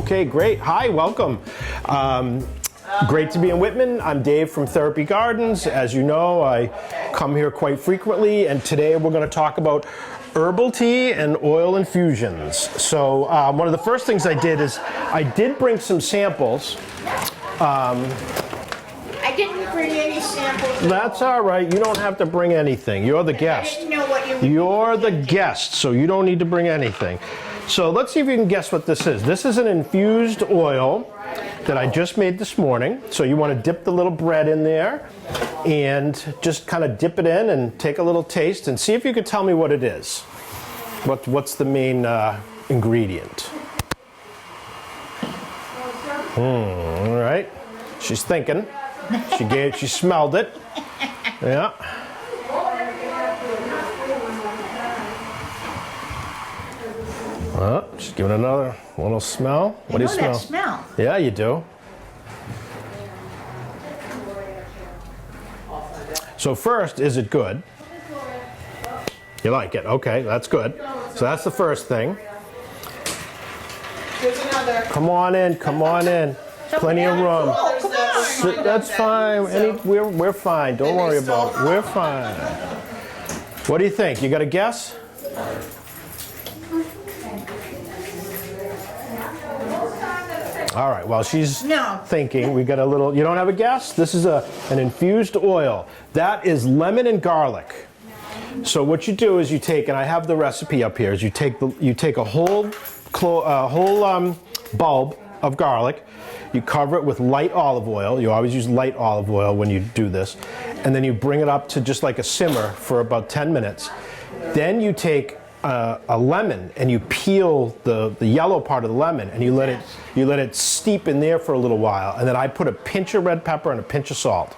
Okay, great. Hi, welcome. Great to be in Whitman. I'm Dave from Therapy Gardens. As you know, I come here quite frequently, and today we're going to talk about herbal tea and oil infusions. So one of the first things I did is I did bring some samples. I didn't bring any samples. That's all right. You don't have to bring anything. You're the guest. I didn't know what you were You're the guest, so you don't need to bring anything. So let's see if you can guess what this is. This is an infused oil that I just made this morning. So you want to dip the little bread in there and just kind of dip it in and take a little taste and see if you can tell me what it is. What's the main ingredient? All right. She's thinking. She smelled it. Yeah. Just give it another little smell. What do you smell? That smell. Yeah, you do. So first, is it good? You like it? Okay, that's good. So that's the first thing. There's another. Come on in. Come on in. Plenty of room. Oh, come on. That's fine. We're fine. Don't worry about it. We're fine. What do you think? You got a guess? All right, while she's thinking, we got a little, you don't have a guess? This is an infused oil. That is lemon and garlic. So what you do is you take, and I have the recipe up here, is you take a whole bulb of garlic, you cover it with light olive oil. You always use light olive oil when you do this. And then you bring it up to just like a simmer for about 10 minutes. Then you take a lemon and you peel the yellow part of the lemon and you let it steep in there for a little while, and then I put a pinch of red pepper and a pinch of salt,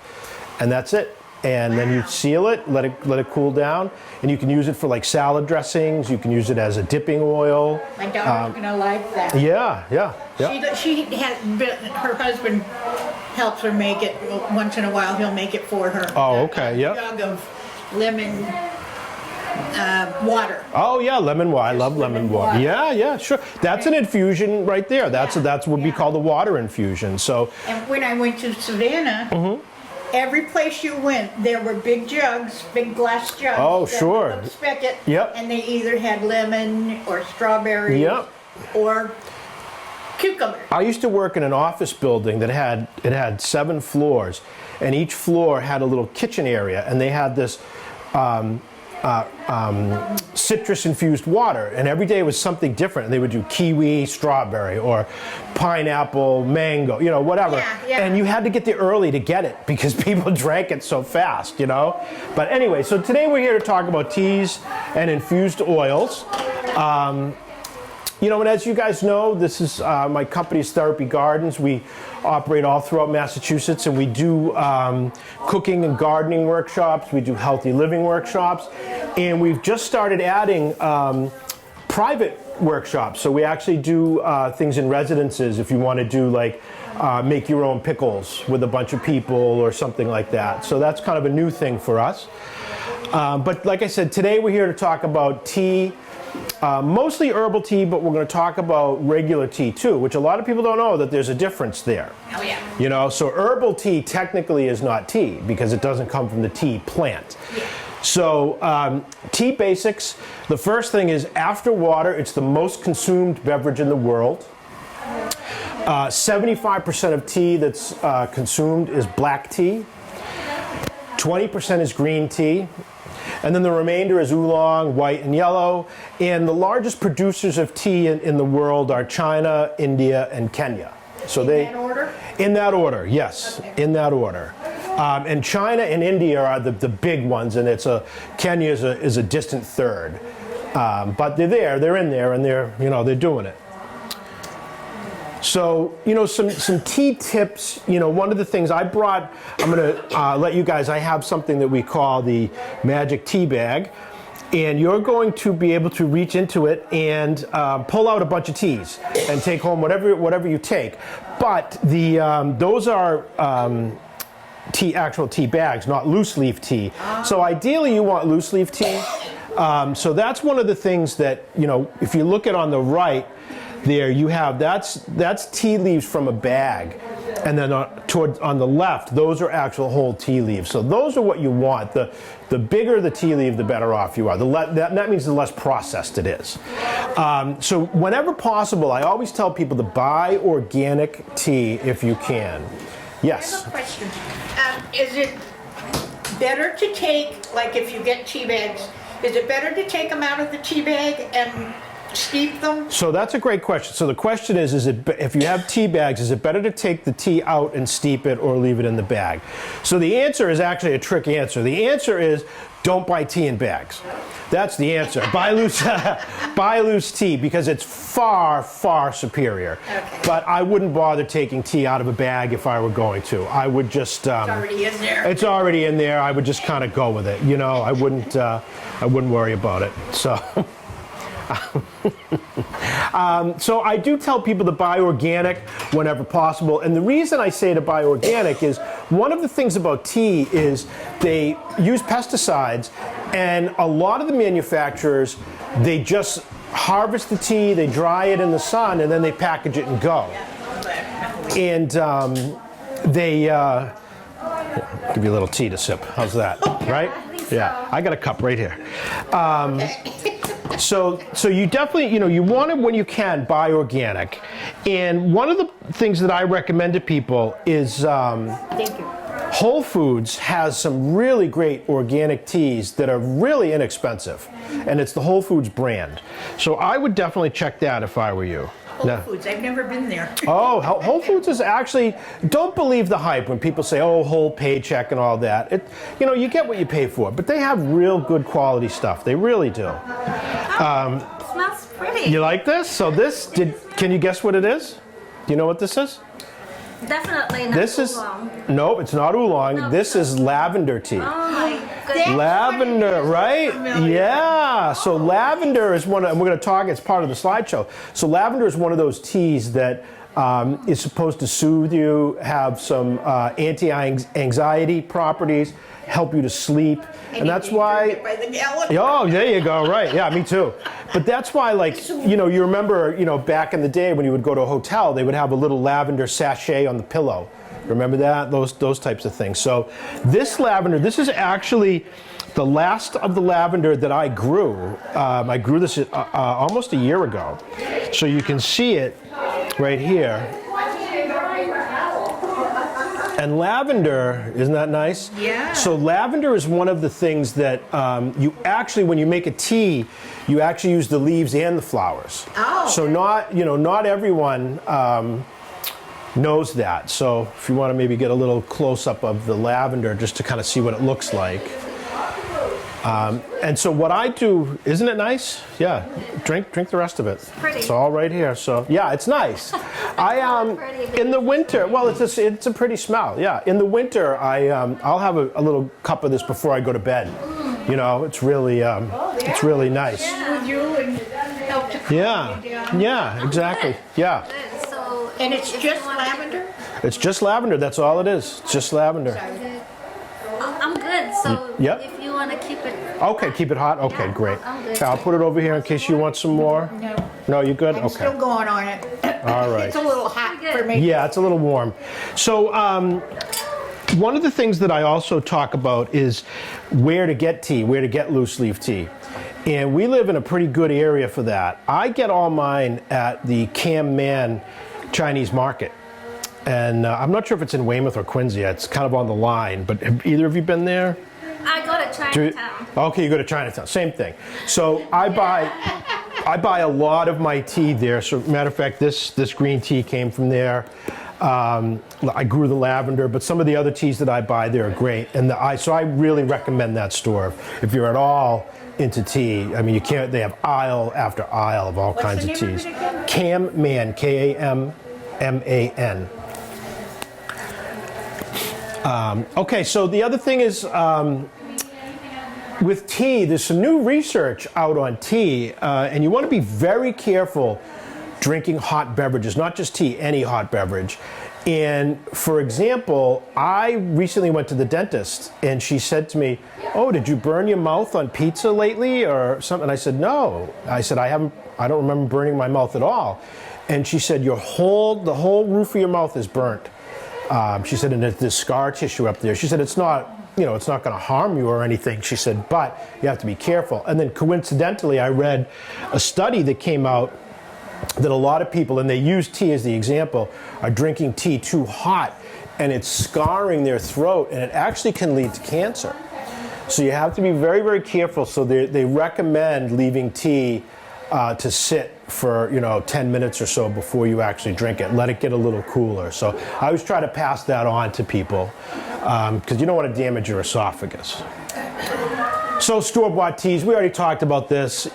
and that's it. And then you seal it, let it cool down, and you can use it for like salad dressings. You can use it as a dipping oil. My daughter's gonna like that. Yeah. She has her husband helps her make it once in a while. He'll make it for her. Oh, okay. Yeah. A jug of lemon water. Oh yeah, lemon water. I love lemon water. Yeah, sure. That's an infusion right there. That's what would be called a water infusion. So. And when I went to Savannah, every place you went, there were big jugs, big glass jugs. Oh, sure. With a spigot. Yep. And they either had lemon or strawberries. Yep. Or cucumber. I used to work in an office building that had 7 floors, and each floor had a little kitchen area, and they had this citrus infused water, and every day was something different, and they would do kiwi, strawberry, or pineapple, mango, whatever. Yeah. And you had to get there early to get it because people drank it so fast, But anyway, so today we're here to talk about teas and infused oils. And as you guys know, this is my company's Therapy Gardens. We operate all throughout Massachusetts, and we do cooking and gardening workshops. We do healthy living workshops, and we've just started adding private workshops. So we actually do things in residences if you want to do like make your own pickles with a bunch of people or something like that. So that's kind of a new thing for us. But like I said, today we're here to talk about tea. Mostly herbal tea, but we're going to talk about regular tea too, which a lot of people don't know that there's a difference there. Oh yeah. So herbal tea technically is not tea because it doesn't come from the tea plant. Yeah. So tea basics, the first thing is after water, it's the most consumed beverage in the world. 75% of tea that's consumed is black tea. 20% is green tea. And then the remainder is oolong, white, and yellow. And the largest producers of tea in the world are China, India, and Kenya. So in that order? In that order, yes. Okay. In that order. And China and India are the big ones, and Kenya is a distant third. But they're in there, and they're doing it. So, some tea tips, one of the things I'm going to let you guys, I have something that we call the magic tea bag, and you're going to be able to reach into it and pull out a bunch of teas and take home whatever you take. But those are actual tea bags, not loose leaf tea. So ideally you want loose leaf tea. So that's one of the things that, if you look at on the right, there you have, that's tea leaves from a bag. And then on the left, those are actual whole tea leaves. So those are what you want. The bigger the tea leaf, the better off you are. That means the less processed it is. So whenever possible, I always tell people to buy organic tea if you can. Yes? I have a question. Is it better to take, like if you get tea bags, is it better to take them out of the tea bag and steep them? So that's a great question. So the question is if you have tea bags, is it better to take the tea out and steep it or leave it in the bag? So the answer is actually a trick answer. The answer is don't buy tea in bags. That's the answer. Buy loose tea because it's far, far superior. Okay. But I wouldn't bother taking tea out of a bag if I were going to. I would just... it's already in there. It's already in there. I would just kind of go with it. You know, I wouldn't worry about it. So... so I do tell people to buy organic whenever possible, and the reason I say to buy organic is one of the things about tea is they use pesticides, and a lot of the manufacturers, they just harvest the tea, they dry it in the sun, and then they package it and go. And they I'll give you a little tea to sip. How's that? Right? Yeah, I got a cup right here. So you definitely, you want to, when you can, buy organic. And one of the things that I recommend to people is Thank you. Whole Foods has some really great organic teas that are really inexpensive. And it's the Whole Foods brand. So I would definitely check that if I were you. Whole Foods, I've never been there. Oh, Whole Foods is actually, don't believe the hype when people say, oh, whole paycheck and all that. You get what you pay for, but they have real good quality stuff. They really do. It smells pretty. You like this? So can you guess what it is? Do you know what this is? Definitely not oolong. Nope, it's not oolong. No, this is lavender tea. Oh my goodness. Lavender, right? Yeah. So lavender is one of, and we're going to talk, it's part of the slideshow. So lavender is one of those teas that is supposed to soothe you, have some anti-anxiety properties, help you to sleep. And that's why... By the gallon. Oh, there you go, right. Yeah, me too. But that's why, you remember, back in the day when you would go to a hotel, they would have a little lavender sachet on the pillow. Remember that? Those types of things. So this lavender, this is actually the last of the lavender that I grew. I grew this almost a year ago. So you can see it right here. And lavender, isn't that nice? Yeah. So lavender is one of the things that you actually, when you make a tea, you actually use the leaves and the flowers. Oh. So not everyone knows that. So if you want to maybe get a little close-up of the lavender just to kind of see what it looks like. And so what I do, isn't it nice? Yeah, drink the rest of it. It's pretty. It's all right here. So yeah, it's nice. In the winter, well, it's a pretty smell. Yeah, in the winter, I'll have a little cup of this before I go to bed. It's really it's really nice. Yeah. With you and help to calm you down. Yeah, exactly. Yeah. Good. So, And it's just lavender? It's just lavender. That's all it is. It's just lavender. I'm good. So Yep. if you want to keep it. Okay, keep it hot? Okay, Yeah, great. I'm good. Okay, I'll put it over here in case you want some more. No. No, you good? I'm Okay. still going on it. All right. It's a little hot Pretty for good. me. Yeah, it's a little warm. So one of the things that I also talk about is where to get tea, where to get loose leaf tea. And we live in a pretty good area for that. I get all mine at the Cam Man Chinese market. And I'm not sure if it's in Weymouth or Quincy. It's kind of on the line. But have either of you been there? I go to Chinatown. Okay, you go to Chinatown. Same thing. So I buy a lot of my tea there. So matter of fact, this green tea came from there. I grew the lavender, but some of the other teas that I buy there are great. And so I really recommend that store if you're at all into tea. I mean, you can't. They have aisle after aisle of all kinds of teas. Cam Man, Kamman. Okay, so the other thing is with tea, there's some new research out on tea, and you want to be very careful drinking hot beverages, not just tea, any hot beverage. And for example, I recently went to the dentist and she said to me, oh, did you burn your mouth on pizza lately or something? And I said, no. I said, I don't remember burning my mouth at all. and she said the whole roof of your mouth is burnt. She said, and there's scar tissue up there. She said, it's not going to harm you or anything. She said, but you have to be careful. And then coincidentally, I read a study that came out that a lot of people, and they use tea as the example, are drinking tea too hot, and it's scarring their throat, and it actually can lead to cancer. So you have to be very, very careful. So they recommend leaving tea to sit for 10 minutes or so before you actually drink it. Let it get a little cooler. So I always try to pass that on to people because you don't want to damage your esophagus. So store-bought teas, we already talked about this.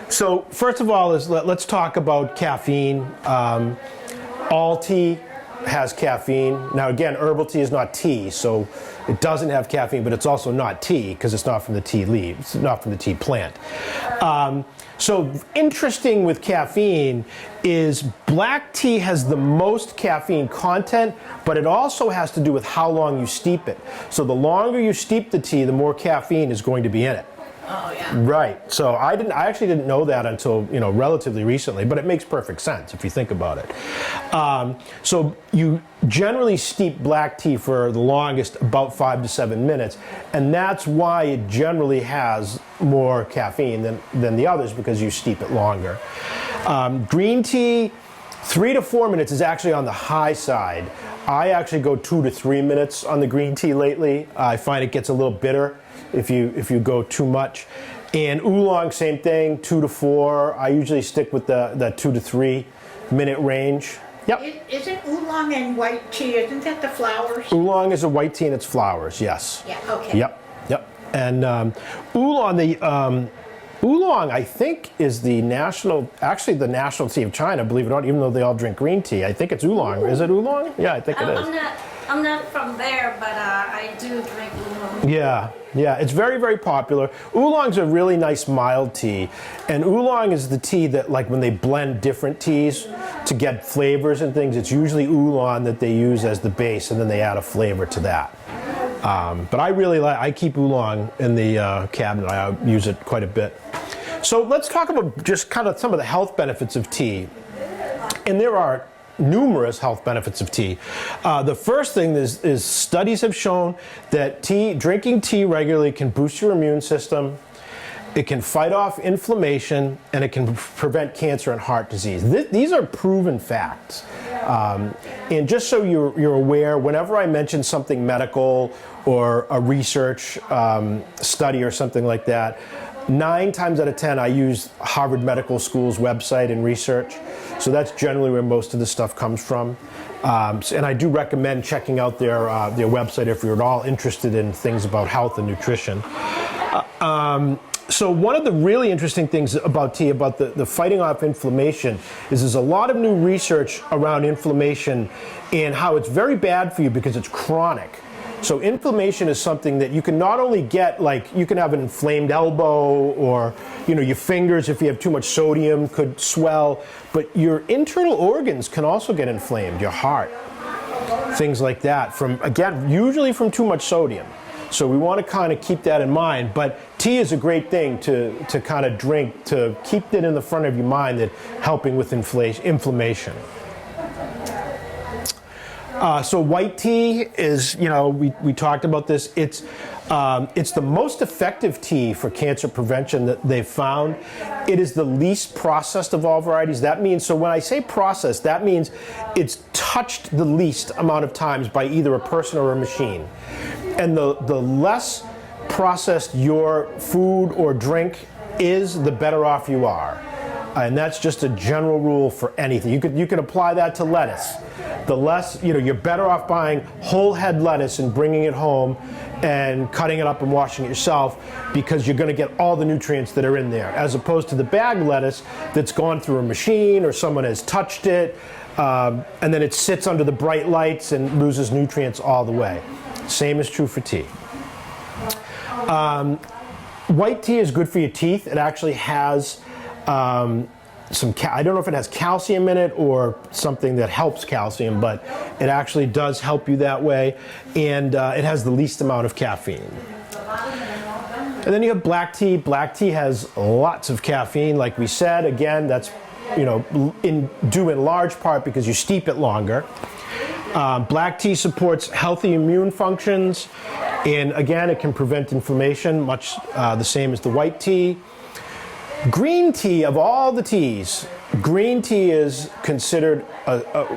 So first of all, let's talk about caffeine. All tea has caffeine. Now again, herbal tea is not tea, so it doesn't have caffeine, but it's also not tea because it's not from the tea leaves, it's not from the tea plant. So interesting with caffeine is black tea has the most caffeine content, but it also has to do with how long you steep it. So the longer you steep the tea, the more caffeine is going to be in it. Oh, yeah. Right. So I actually didn't know that until relatively recently, but it makes perfect sense if you think about it. So you generally steep black tea for the longest, about 5 to 7 minutes, and that's why it generally has more caffeine than the others, because you steep it longer. Green tea, 3 to 4 minutes is actually on the high side. I actually go 2 to 3 minutes on the green tea lately. I find it gets a little bitter if you go too much. And oolong, same thing, 2 to 4. I usually stick with the 2 to 3 minute range. Yep. Isn't oolong and white tea, isn't that the flowers? Oolong is a white tea and it's flowers, yes. Yeah, okay. Yep. And oolong, I think, is the national tea of China, believe it or not, even though they all drink green tea. I think it's oolong. Is it oolong? Yeah, I think it is. I'm not from there, but I do drink oolong. Yeah, it's very, very popular. Oolong's a really nice mild tea, and oolong is the tea that, like, when they blend different teas to get flavors and things, it's usually oolong that they use as the base, and then they add a flavor to that. But I keep oolong in the cabinet. I use it quite a bit. So let's talk about just kind of some of the health benefits of tea, and there are numerous health benefits of tea. The first thing is studies have shown that drinking tea regularly can boost your immune system, it can fight off inflammation, and it can prevent cancer and heart disease. These are proven facts. And just so you're aware, whenever I mention something medical or a research study or something like that, 9 times out of 10 I use Harvard Medical School's website and research. So that's generally where most of the stuff comes from. And I do recommend checking out their website if you're at all interested in things about health and nutrition. So one of the really interesting things about tea, about the fighting off inflammation, is there's a lot of new research around inflammation and how it's very bad for you because it's chronic. So inflammation is something that you can not only get, like you can have an inflamed elbow, or your fingers, if you have too much sodium, could swell, but your internal organs can also get inflamed, your heart, things like that, usually from too much sodium. So we want to kind of keep that in mind, but tea is a great thing to kind of drink, to keep it in the front of your mind, that helping with inflammation. So white tea is, we talked about this. It's the most effective tea for cancer prevention that they've found. It is the least processed of all varieties. That means, so when I say processed, that means it's touched the least amount of times by either a person or a machine. And the less processed your food or drink is, the better off you are. And that's just a general rule for anything. You could apply that to lettuce. The less, you're better off buying whole head lettuce and bringing it home and cutting it up and washing it yourself, because you're going to get all the nutrients that are in there, as opposed to the bag lettuce that's gone through a machine or someone has touched it, and then it sits under the bright lights and loses nutrients all the way. Same is true for tea. White tea is good for your teeth. It actually has I don't know if it has calcium in it or something that helps calcium, but it actually does help you that way, and it has the least amount of caffeine. And then you have black tea. Black tea has lots of caffeine, like we said. Again, that's due in large part because you steep it longer. Black tea supports healthy immune functions, and again, it can prevent inflammation, much the same as the white tea. Green tea, of all the teas, green tea is considered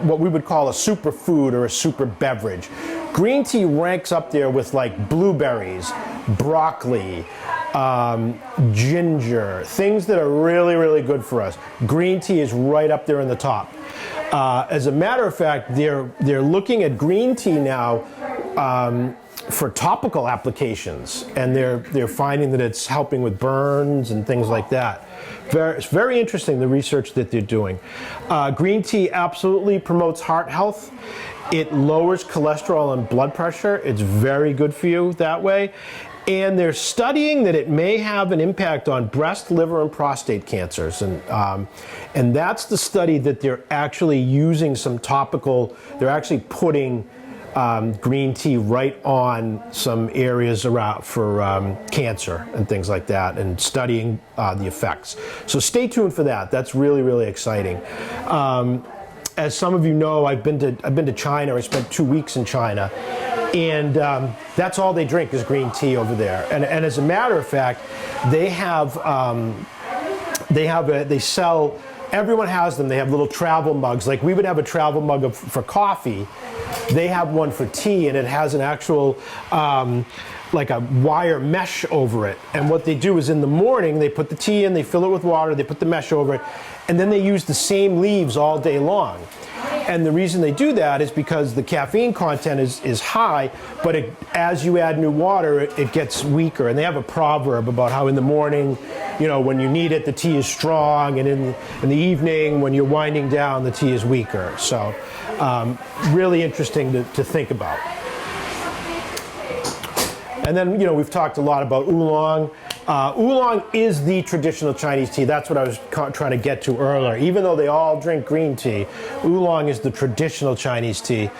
what we would call a superfood or a super beverage. Green tea ranks up there with like blueberries, broccoli, ginger, things that are really, really good for us. Green tea is right up there in the top. As a matter of fact, they're looking at green tea now for topical applications, and they're finding that it's helping with burns and things like that. It's very interesting, the research that they're doing. Green tea absolutely promotes heart health. It lowers cholesterol and blood pressure. It's very good for you that way. And they're studying that it may have an impact on breast, liver, and prostate cancers. And that's the study that they're actually using some topical, they're actually putting green tea right on some areas around for cancer and things like that, and studying the effects. So stay tuned for that. That's really, really exciting. As some of you know, I've been to China. I spent 2 weeks in China. And that's all they drink is green tea over there. And as a matter of fact, they sell, everyone has them. They have little travel mugs. Like we would have a travel mug for coffee. They have one for tea, and it has an actual, like a wire mesh over it. And what they do is in the morning, they put the tea in, they fill it with water, they put the mesh over it, and then they use the same leaves all day long. And the reason they do that is because the caffeine content is high, but as you add new water, it gets weaker. And they have a proverb about how in the morning, when you need it, the tea is strong, and in the evening, when you're winding down, the tea is weaker. So really interesting to think about. And then, we've talked a lot about oolong. Oolong is the traditional Chinese tea. That's what I was trying to get to earlier. Even though they all drink green tea, oolong is the traditional Chinese tea.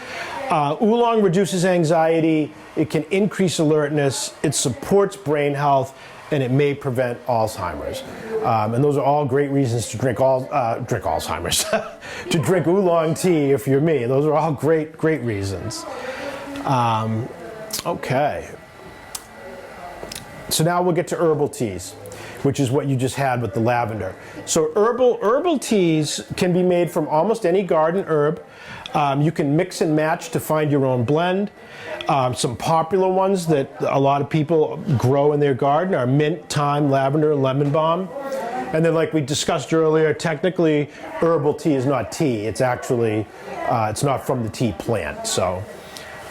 Oolong reduces anxiety, it can increase alertness, it supports brain health, and it may prevent Alzheimer's. And those are all great reasons to drink Alzheimer's, to drink oolong tea if you're me. Those are all great, great reasons. Okay. So now we'll get to herbal teas, which is what you just had with the lavender. So herbal teas can be made from almost any garden herb. You can mix and match to find your own blend. Some popular ones that a lot of people grow in their garden are mint, thyme, lavender, and lemon balm. And then, like we discussed earlier, technically herbal tea is not tea. It's actually, it's not from the tea plant. So.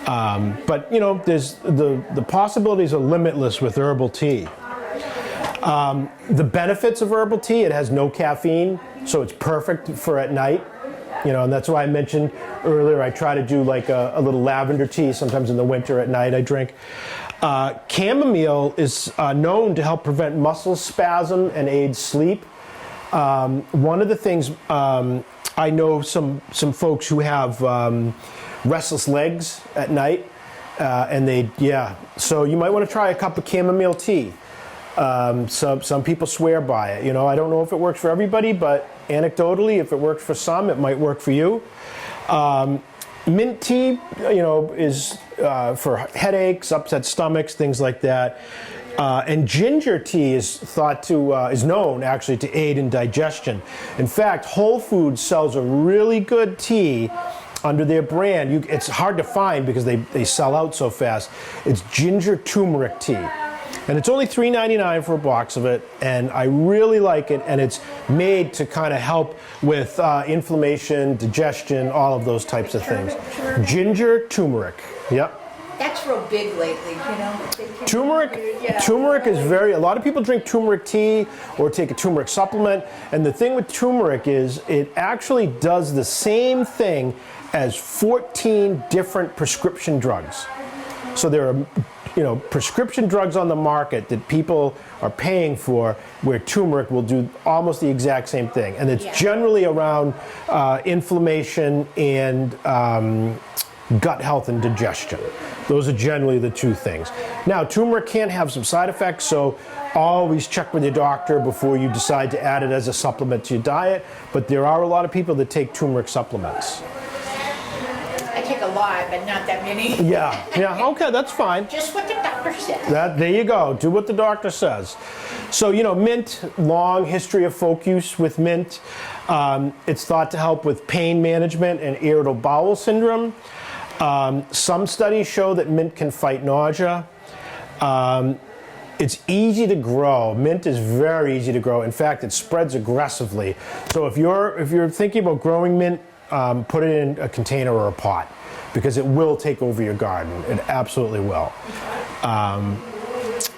But there's the possibilities are limitless with herbal tea. The benefits of herbal tea: it has no caffeine, so it's perfect for at night. And that's why I mentioned earlier I try to do like a little lavender tea. Sometimes in the winter at night I drink. Chamomile is known to help prevent muscle spasm and aid sleep. One of the things I know some folks who have restless legs at night, so you might want to try a cup of chamomile tea. Some people swear by it. I don't know if it works for everybody, but anecdotally, if it works for some, it might work for you. Mint tea, is for headaches, upset stomachs, things like that. And ginger tea is known actually to aid in digestion. In fact, Whole Foods sells a really good tea under their brand. It's hard to find because they sell out so fast. It's ginger turmeric tea. And it's only $3.99 for a box of it, and I really like it, and it's made to kind of help with inflammation, digestion, all of those types of things. Ginger turmeric, yep. That's real big lately, Turmeric is a lot of people drink turmeric tea or take a turmeric supplement, and the thing with turmeric is it actually does the same thing as 14 different prescription drugs. So there are prescription drugs on the market that people are paying for where turmeric will do almost the exact same thing. And it's generally around inflammation and gut health and digestion. Those are generally the two things. Now, turmeric can have some side effects, so always check with your doctor before you decide to add it as a supplement to your diet, but there are a lot of people that take turmeric supplements. I take a lot, but not that many. Yeah, okay, that's fine. Just what the doctor said. There you go, do what the doctor says. So, mint, long history of folk use with mint. It's thought to help with pain management and irritable bowel syndrome. Some studies show that mint can fight nausea. It's easy to grow. Mint is very easy to grow. In fact, it spreads aggressively. So if you're thinking about growing mint, put it in a container or a pot, because it will take over your garden. It absolutely will.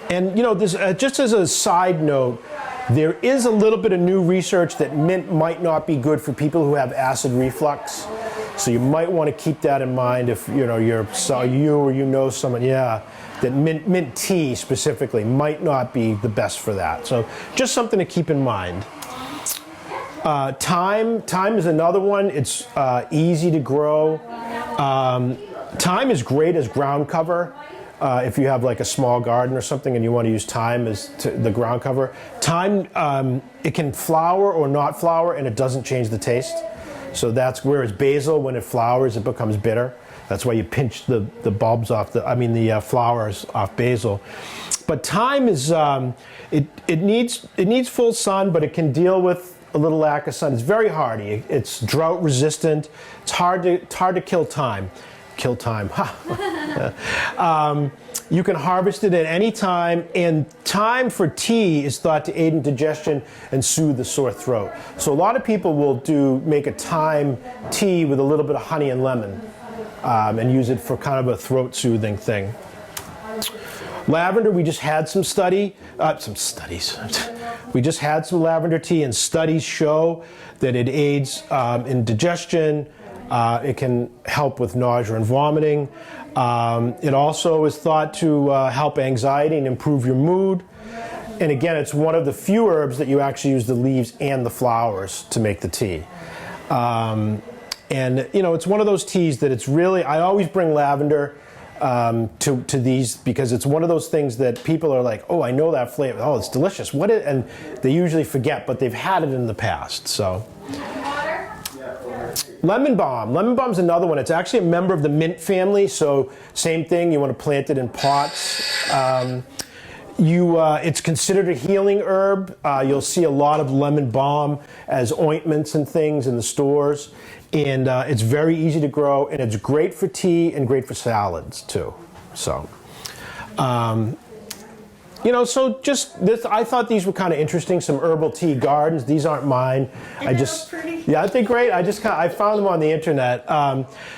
And this, just as a side note, there is a little bit of new research that mint might not be good for people who have acid reflux. So you might want to keep that in mind if you or someone, that mint tea specifically might not be the best for that. So just something to keep in mind. Thyme is another one. It's easy to grow. Thyme is great as ground cover. If you have like a small garden or something and you want to use thyme as the ground cover. Thyme, it can flower or not flower, and it doesn't change the taste. So that's whereas basil, when it flowers, it becomes bitter. That's why you pinch the bulbs off the flowers off basil. But thyme is it needs full sun, but it can deal with a little lack of sun. It's very hardy. It's drought resistant. It's hard to kill thyme. Kill thyme. You can harvest it at any time, and thyme for tea is thought to aid in digestion and soothe the sore throat. So a lot of people will make a thyme tea with a little bit of honey and lemon, and use it for kind of a throat soothing thing. Lavender, we just had some studies. We just had some lavender tea, and studies show that it aids in digestion. It can help with nausea and vomiting. It also is thought to help anxiety and improve your mood. And again, it's one of the few herbs that you actually use the leaves and the flowers to make the tea. And it's one of those teas that it's really, I always bring lavender to these, because it's one of those things that people are like, oh, I know that flavor. Oh, it's delicious. And they usually forget, but they've had it in the past. So. Lemon balm. Lemon balm is another one. It's actually a member of the mint family, so same thing. You want to plant it in pots. It's considered a healing herb. You'll see a lot of lemon balm as ointments and things in the stores, and it's very easy to grow, and it's great for tea and great for salads too. So. So just this, I thought these were kind of interesting. Some herbal tea gardens. These aren't mine. Pretty? Yeah, aren't they great? I found them on the internet.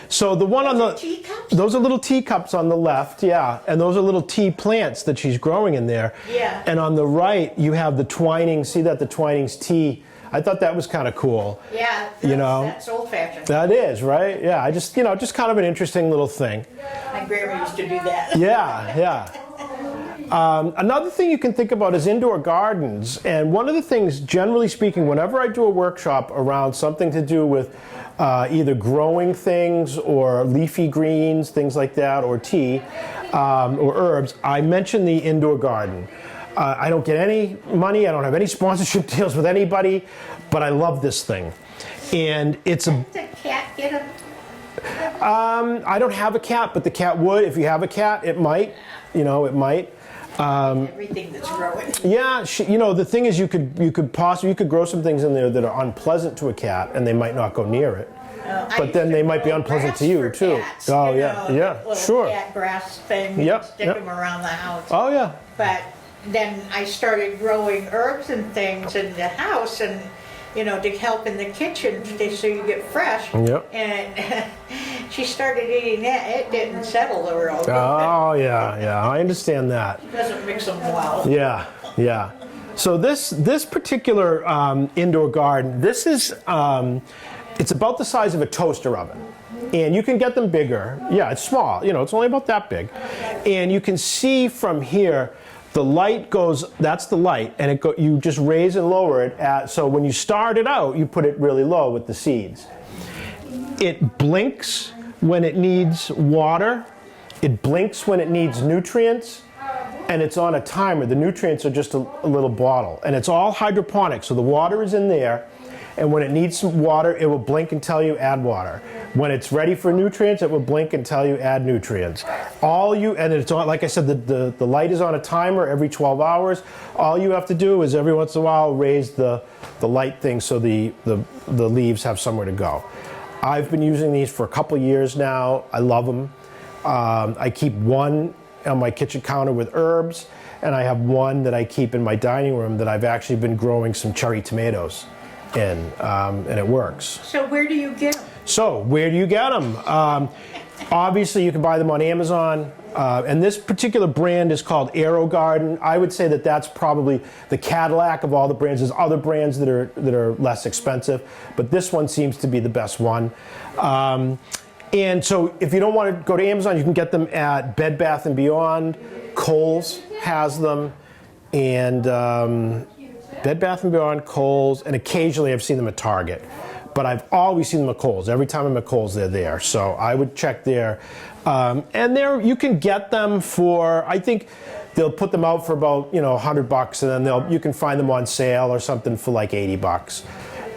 So the one on the teacups? Those are little teacups on the left, yeah, and those are little tea plants that she's growing in there. Yeah. And on the right, you have the twining. See that, the Twinings tea. I thought that was kind of cool. Yeah, that's old-fashioned. That is, right? Yeah, I just kind of an interesting little thing. My grandma used to do that. Yeah. Another thing you can think about is indoor gardens. And one of the things, generally speaking, whenever I do a workshop around something to do with either growing things or leafy greens, things like that, or tea, or herbs, I mention the indoor garden. I don't get any money. I don't have any sponsorship deals with anybody, but I love this thing. And it's a... Does the cat get them? I don't have a cat, but the cat would. If you have a cat, it might. It might. Everything that's growing. Yeah, the thing is, you could grow some things in there that are unpleasant to a cat, and they might not go near it. But then they might be unpleasant to you too. Cats, Yeah, sure. Cat grass thing. Stick them around the house. Oh yeah. But then I started growing herbs and things in the house, and to help in the kitchen, so you get fresh. Yep. And she started eating that. It didn't settle her real good. Oh yeah, I understand that. It doesn't mix them well. Yeah. So this particular indoor garden, this is it's about the size of a toaster oven, and you can get them bigger. Yeah, it's small. It's only about that big, and you can see from here. The light goes, that's the light, and you just raise and lower it. So when you start it out, you put it really low with the seeds. It blinks when it needs water, it blinks when it needs nutrients, and it's on a timer. The nutrients are just a little bottle, and it's all hydroponic, so the water is in there, and when it needs some water, it will blink and tell you add water. When it's ready for nutrients, it will blink and tell you add nutrients. And it's on, like I said, the light is on a timer every 12 hours. All you have to do is every once in a while raise the light thing so the leaves have somewhere to go. I've been using these for a couple years now. I love them. I keep one on my kitchen counter with herbs, and I have one that I keep in my dining room that I've actually been growing some cherry tomatoes in, and it works. So where do you get them? So where do you get them? Obviously, you can buy them on Amazon, and this particular brand is called Aero Garden. I would say that that's probably the Cadillac of all the brands. There's other brands that are less expensive, but this one seems to be the best one. And so if you don't want to go to Amazon, you can get them at Bed Bath & Beyond. Kohl's has them, and Bed Bath & Beyond, Kohl's, and occasionally I've seen them at Target. But I've always seen them at Kohl's. Every time I'm at Kohl's, they're there. So I would check there. And there you can get them for, I think they'll put them out for about, $100, and then you can find them on sale or something for like $80.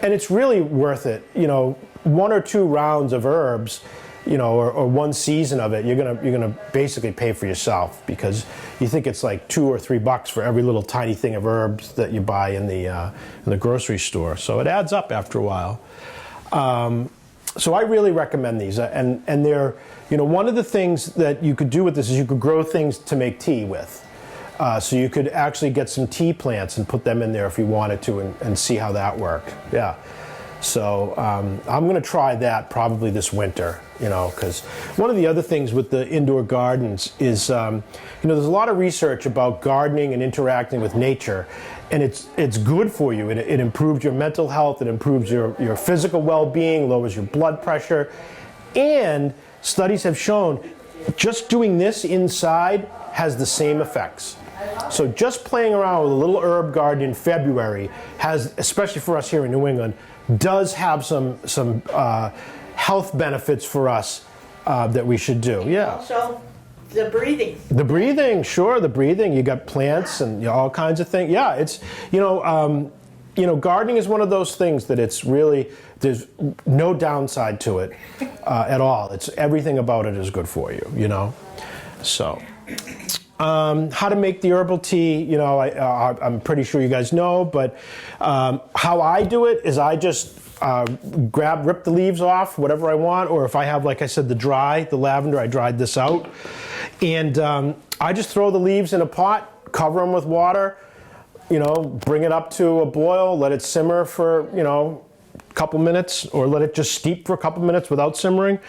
And it's really worth it. 1 or 2 rounds of herbs, or one season of it, you're gonna basically pay for yourself, because you think it's like $2 or $3 for every little tiny thing of herbs that you buy in the grocery store. So it adds up after a while. So I really recommend these, and they're, one of the things that you could do with this is you could grow things to make tea with. So you could actually get some tea plants and put them in there if you wanted to, and see how that worked. Yeah. So I'm going to try that probably this winter, because one of the other things with the indoor gardens is, there's a lot of research about gardening and interacting with nature, and it's good for you. It improves your mental health, it improves your physical well-being, lowers your blood pressure, and studies have shown just doing this inside has the same effects. So just playing around with a little herb garden in February has, especially for us here in New England, does have some health benefits for us that we should do. Yeah. Also, the breathing. The breathing, sure, the breathing. You got plants and all kinds of things. Yeah, it's gardening is one of those things that it's really, there's no downside to it at all. It's everything about it is good for you. So. How to make the herbal tea, I'm pretty sure you guys know, but how I do it is I just rip the leaves off, whatever I want, or if I have, like I said, the lavender, I dried this out, and I just throw the leaves in a pot, cover them with water, bring it up to a boil, let it simmer for, a couple minutes, or let it just steep for a couple minutes without simmering.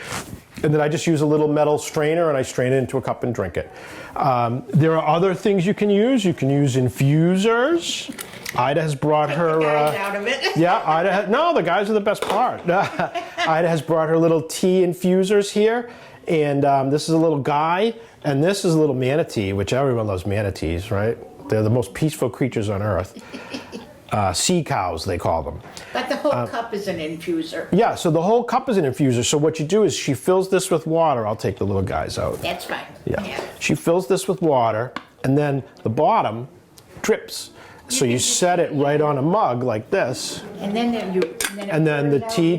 And then I just use a little metal strainer and I strain it into a cup and drink it. There are other things you can use. You can use infusers. Ida has brought her. The guys out of it. Yeah, no, the guys are the best part. Ida has brought her little tea infusers here, and this is a little guy, and this is a little manatee, which everyone loves manatees, right? They're the most peaceful creatures on earth. Sea cows, they call them. But the whole cup is an infuser. Yeah, so the whole cup is an infuser. So what you do is she fills this with water. I'll take the little guys out. That's fine. Yeah. She fills this with water, and then the bottom drips. So you set it right on a mug like this, And then the tea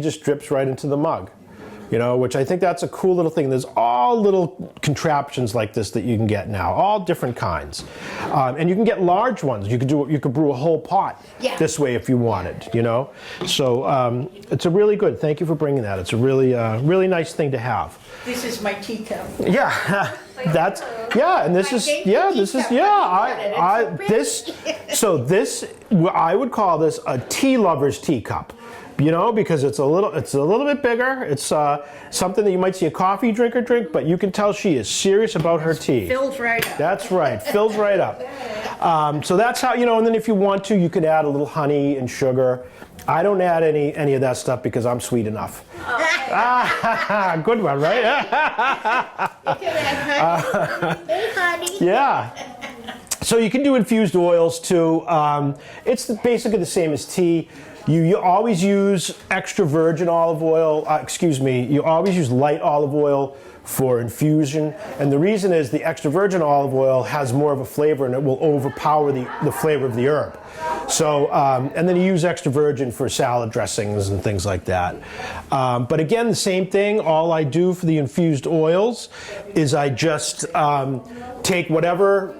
just drips right into the mug. Which I think that's a cool little thing. There's all little contraptions like this that you can get now, all different kinds, and you can get large ones. You could brew a whole pot this way if you wanted. So it's a really good. Thank you for bringing that. It's a really nice thing to have. This is my teacup. Yeah, and this is I would call this a tea lover's teacup. Because it's a little bit bigger. It's something that you might see a coffee drinker drink, but you can tell she is serious about her tea. Fills right up. That's right, fills right up. So that's how, and then if you want to, you could add a little honey and sugar. I don't add any of that stuff because I'm sweet enough. Good one, right? Hey, honey. Yeah. So you can do infused oils too. It's basically the same as tea. You always use extra virgin olive oil, you always use light olive oil for infusion. And the reason is the extra virgin olive oil has more of a flavor and it will overpower the flavor of the herb. So, and then you use extra virgin for salad dressings and things like that. But again, the same thing, all I do for the infused oils is I just take whatever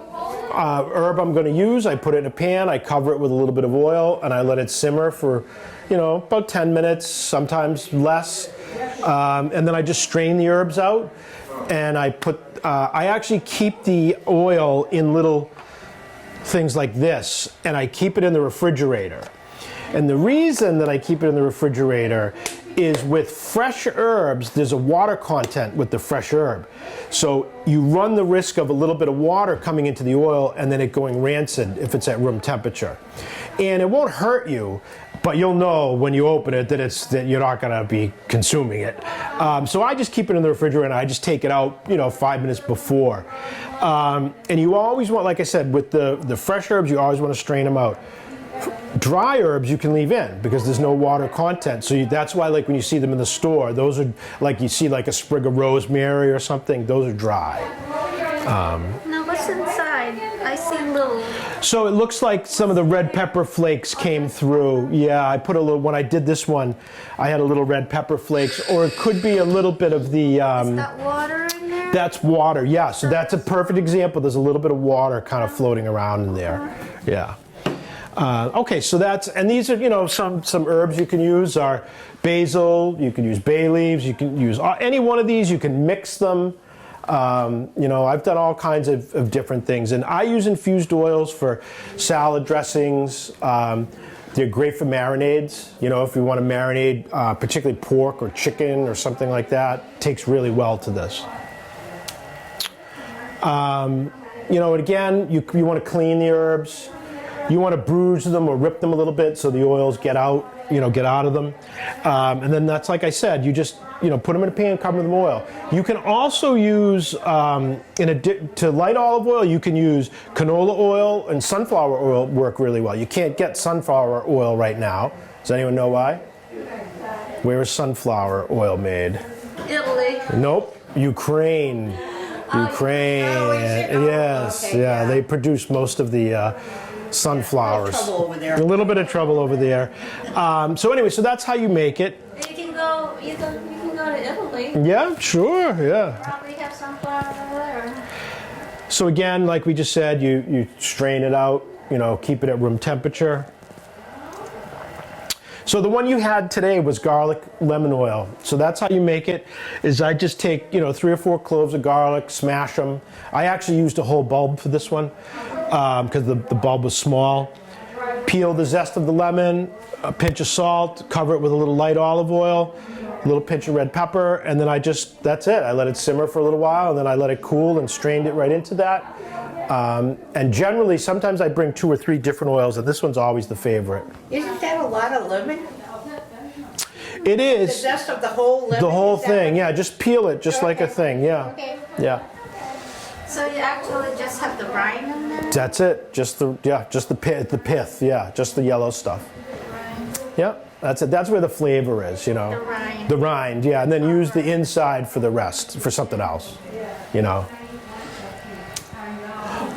herb I'm going to use, I put it in a pan, I cover it with a little bit of oil, and I let it simmer for, about 10 minutes, sometimes less. And then I just strain the herbs out, and I actually keep the oil in little things like this, and I keep it in the refrigerator. And the reason that I keep it in the refrigerator is with fresh herbs, there's a water content with the fresh herb. So you run the risk of a little bit of water coming into the oil and then it going rancid if it's at room temperature. And it won't hurt you, but you'll know when you open it that you're not gonna be consuming it. So I just keep it in the refrigerator and I just take it out, 5 minutes before. And you always want, like I said, with the fresh herbs, you always want to strain them out. Dry herbs you can leave in because there's no water content. So that's why, like when you see them in the store, those are like you see like a sprig of rosemary or something. Those are dry. Now what's inside? I see little. So it looks like some of the red pepper flakes came through. Yeah, I put a little. When I did this one, I had a little red pepper flakes, or it could be a little bit of the. Is that water in there? That's water. Yeah. So that's a perfect example. There's a little bit of water kind of floating around in there. Yeah. Okay, so and these are, some herbs you can use are basil, you can use bay leaves, you can use any one of these, you can mix them. I've done all kinds of different things. And I use infused oils for salad dressings. They're great for marinades. If you want to marinate particularly pork or chicken or something like that, it takes really well to this. And again, you want to clean the herbs. You want to bruise them or rip them a little bit so the oils get out of them. And then that's, like I said, you just, put them in a pan, cover them with oil. You can also use, to light olive oil, you can use canola oil and sunflower oil work really well. You can't get sunflower oil right now. Does anyone know why? Where is sunflower oil made? Italy. Nope, Ukraine. Ukraine. Yes, Okay, yeah, they produce most of the sunflowers. A little trouble over there. A little bit of trouble over there. So anyway, so that's how you make it. You can go to Italy. Yeah, sure, yeah. Probably have sunflower there. So again, like we just said, you strain it out, keep it at room temperature. So the one you had today was garlic lemon oil. So that's how you make it, is I just take, 3 or 4 cloves of garlic, smash them. I actually used a whole bulb for this one because the bulb was small. Peel the zest of the lemon, a pinch of salt, cover it with a little light olive oil, a little pinch of red pepper, and then that's it. I let it simmer for a little while, and then I let it cool and strained it right into that. And generally, sometimes I bring 2 or 3 different oils, and this one's always the favorite. Isn't that a lot of lemon? It The is. zest of the whole lemon? The whole is that thing, what- yeah. Just peel it, just like a Okay. thing, yeah. Okay. Yeah. So you actually just have the rind in there? That's it. Just the pith, yeah. Just the yellow stuff. Yeah, that's it. That's where the flavor is, The rind. The rind, yeah. And then use the inside for the rest, for something else,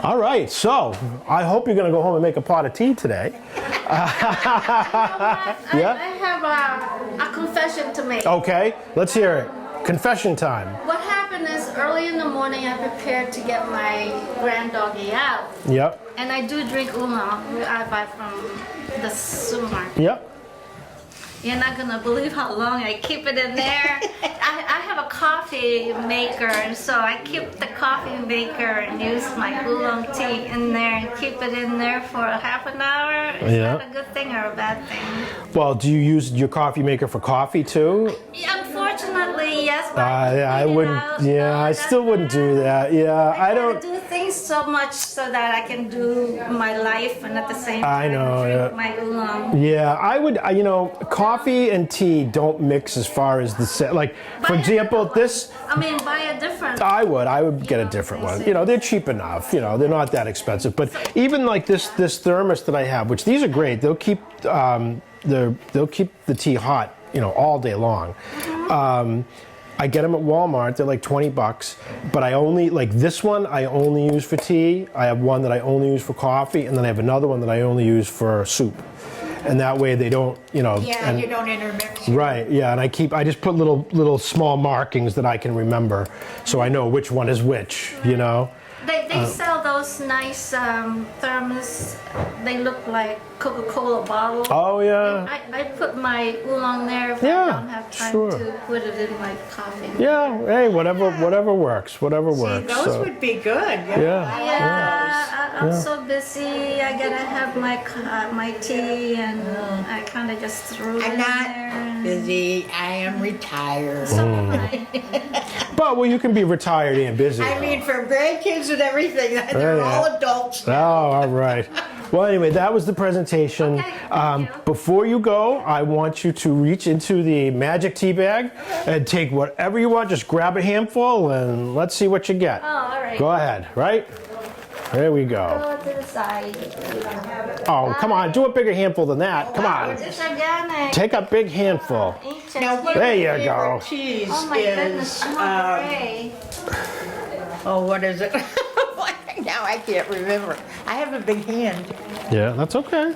All right, so I hope you're going to go home and make a pot of tea today. Yeah? I have a confession to make. Okay, let's hear it. Confession time. What happened is early in the morning I prepared to get my granddoggy out. Yep, And I do drink oolong. I buy from the supermarket. yep. You're not gonna believe how long I keep it in there. I have a coffee maker, and so I keep the coffee maker and use my oolong tea in there and keep it in there for half an hour. Is Yeah. that a good thing or a bad thing? Well, do you use your coffee maker for coffee too? Unfortunately, yes. But I clean it wouldn't. out, Yeah, I that's still wouldn't do that. Yeah, I I don't. do things so much so that I can do my life and at the same time I know, drink yeah. my oolong. Yeah, I would. Coffee and tea don't mix as far as like, for Buy a example, different this. one. I mean, buy a different. I would get a different one. They're cheap enough. They're not that expensive. But even like this thermos that I have, which these are great. They'll keep they'll keep the tea hot, all day long. I get them at Walmart. They're like $20, but I only like this one. I only use for tea. I have one that I only use for coffee, and then I have another one that I only use for soup. And that way they don't, Yeah, you don't intermix. Right, yeah, and I just put little small markings that I can remember, so I know which one is which, They sell those nice thermos. They look like Coca-Cola bottles. Oh yeah. I put my oolong there if Yeah, I don't have time sure. to put it in my coffee. Yeah, hey, whatever works, whatever works. Those so. would be good. Yeah. I'm so busy. I gotta have my tea, and I kind of just threw it I'm in not there. busy. I am retired. So am I. But well, you can be retired and busy. I mean, for grandkids and everything, they're Yeah. all adults. Oh, all right. Well, anyway, that was the presentation. Okay, thank you. Before you go, I want you to reach into the magic tea bag and take whatever you want. Just grab a handful and let's see what you get. Oh, all right. Go ahead, right? There we go. Go to the side. Oh, come on, do a bigger handful than that. Come on. It's organic. Take a big handful. Ancient Now, what tea. There my you favorite go. cheese Oh my goodness, is, Monterey. what is it? Now I can't remember. I have a big hand. Yeah, that's okay.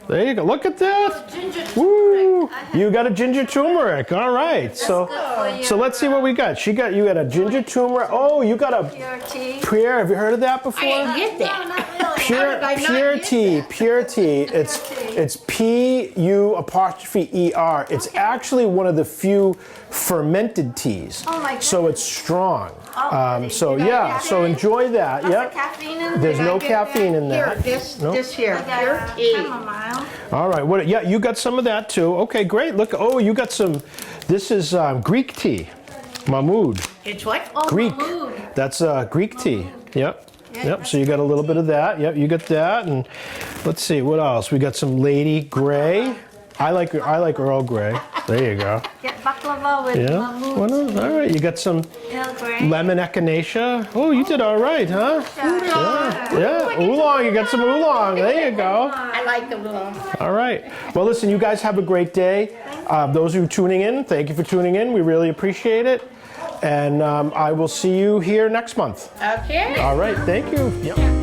There you go. Look at that. Ginger Woo! turmeric. I have- You got a ginger turmeric. All right. So, good for so let's see what we got. You got a ginger turmeric. Oh, you got a Pure tea. pure. Have you heard of that before? I didn't get No, that. not really. Pure, did I not pure get tea, that? pure tea. It's tea. it's PU''ER. It's Okay. actually one of the few fermented teas. Oh my So it's strong. Oh, So did I yeah, get so it? enjoy that. Lots of Yep. caffeine in There's there. no Did I get caffeine in Here, that. this Nope. here, I got pure tea. chamomile. All right. What? Yeah, you got some of that too. Okay, great. Look. Oh, you got some. This is Greek tea, Mahmood. It's what? Oh, Greek. Mahmood. That's Greek tea. Yep. Yeah, Yep. So you got a little bit of that. Yep. You got that. And let's see what else. We got some Lady Grey. I like Earl Grey. There you go. Get baklava with Yeah. Mahmood. What else? All right. You got some Earl Grey. lemon echinacea. Oh, you did all right, huh? Yeah. Oolong. You got some oolong. There you go. I like the little. All right. Well, listen, you guys have a great day. Those who are tuning in, thank you for tuning in. We really appreciate it. And I will see you here next month. Okay. All right. Thank you. Yep.